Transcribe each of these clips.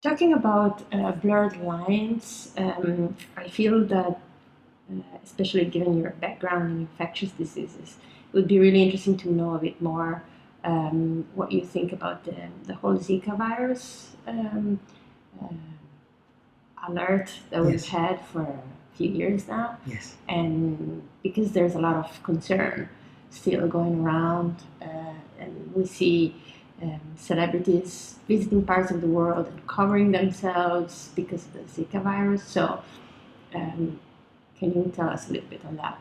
Talking about blurred lines, I feel that, especially given your background in infectious diseases, it would be really interesting to know a bit more what you think about the whole Zika virus uh, alert that we've Yes, had for a few years now. yes, And because there's a lot of concern still going around, and we see celebrities visiting parts of the world and covering themselves because of the Zika virus. So, um, can you tell us a little bit on that?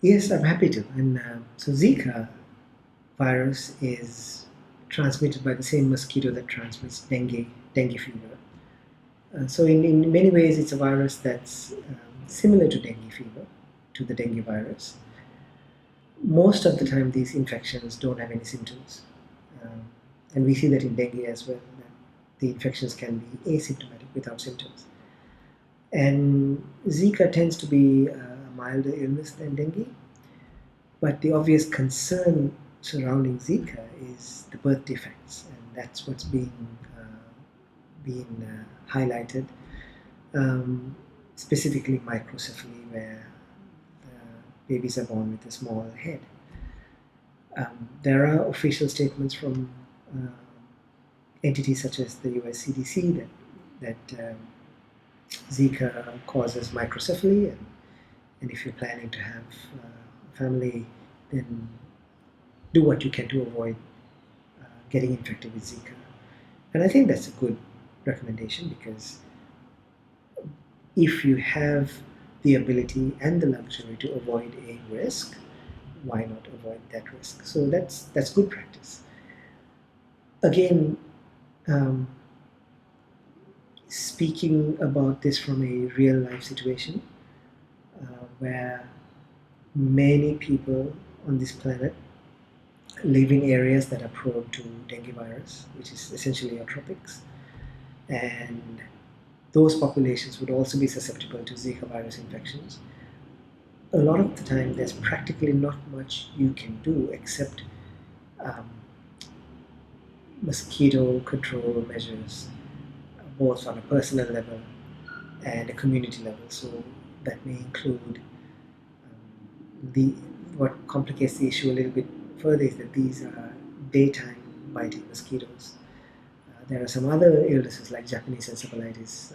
yes, I'm happy to. And so Zika virus is transmitted by the same mosquito that transmits dengue fever. So in many ways, it's a virus that's similar to dengue fever, to the dengue virus. Most of the time, these infections don't have any symptoms. Um, and we see that in dengue as well, that the infections can be asymptomatic without symptoms. And Zika tends to be a milder illness than dengue, but the obvious concern surrounding Zika is the birth defects, and that's what's being highlighted, um, specifically microcephaly, where babies are born with a small head. There are official statements from uh, entities such as the US CDC that Zika causes microcephaly, and if you're planning to have a family, then do what you can to avoid getting infected with Zika. And I think that's a good recommendation because if you have the ability and the luxury to avoid a risk, why not avoid that risk? So that's good practice. Again, um, speaking about this from a real life situation where many people on this planet live in areas that are prone to dengue virus, which is essentially our tropics, and those populations would also be susceptible to Zika virus infections. A lot of the time, there's practically not much you can do except um, mosquito control measures, both on a personal level and a community level. So that may include the what complicates the issue a little bit further is that these are daytime biting mosquitoes. There are some other illnesses like Japanese encephalitis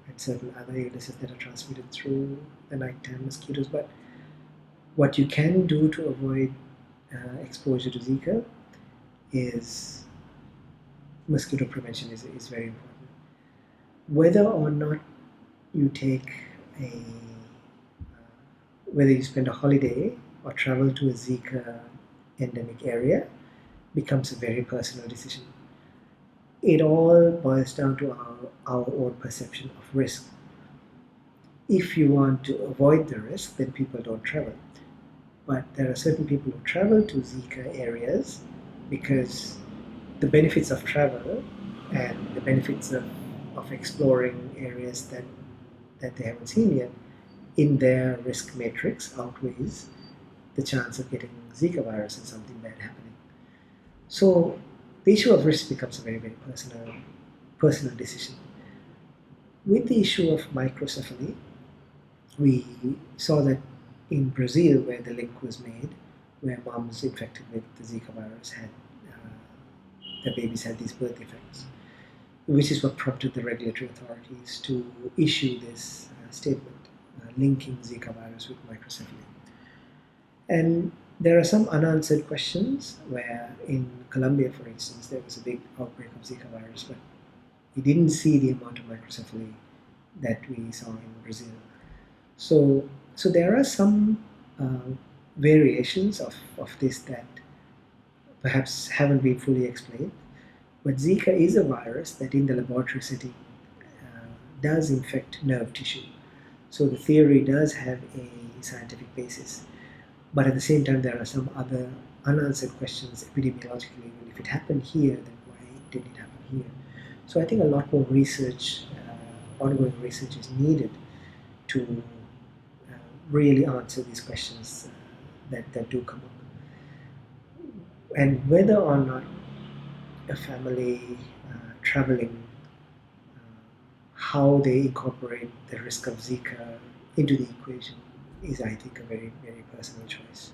and certain other illnesses that are transmitted through the nighttime mosquitoes. But what you can do to avoid exposure to Zika is mosquito prevention is very important. Whether or not you take a whether you spend a holiday or travel to a Zika endemic area becomes a very personal decision. It all boils down to our own perception of risk. If you want to avoid the risk, then people don't travel. But there are certain people who travel to Zika areas because the benefits of travel and the benefits of exploring areas that they haven't seen yet in their risk matrix outweighs the chance of getting Zika virus and something bad happening. So the issue of risk becomes a very, very personal decision. With the issue of microcephaly, we saw that in Brazil, where the link was made, where moms infected with the Zika virus had their babies had these birth defects, which is what prompted the regulatory authorities to issue this statement linking Zika virus with microcephaly. And there are some unanswered questions where in Colombia, for instance, there was a big outbreak of Zika virus, but we didn't see the amount of microcephaly that we saw in Brazil. So there are some variations of this that perhaps haven't been fully explained. But Zika is a virus that in the laboratory setting does infect nerve tissue. So the theory does have a scientific basis. But at the same time, there are some other unanswered questions epidemiologically. Well, if it happened here, then why did it happen here? So I think a lot more research, ongoing research, is needed to really answer these questions that do come up. And whether or not a family traveling how they incorporate the risk of Zika into the equation is, I think, a very, very personal choice.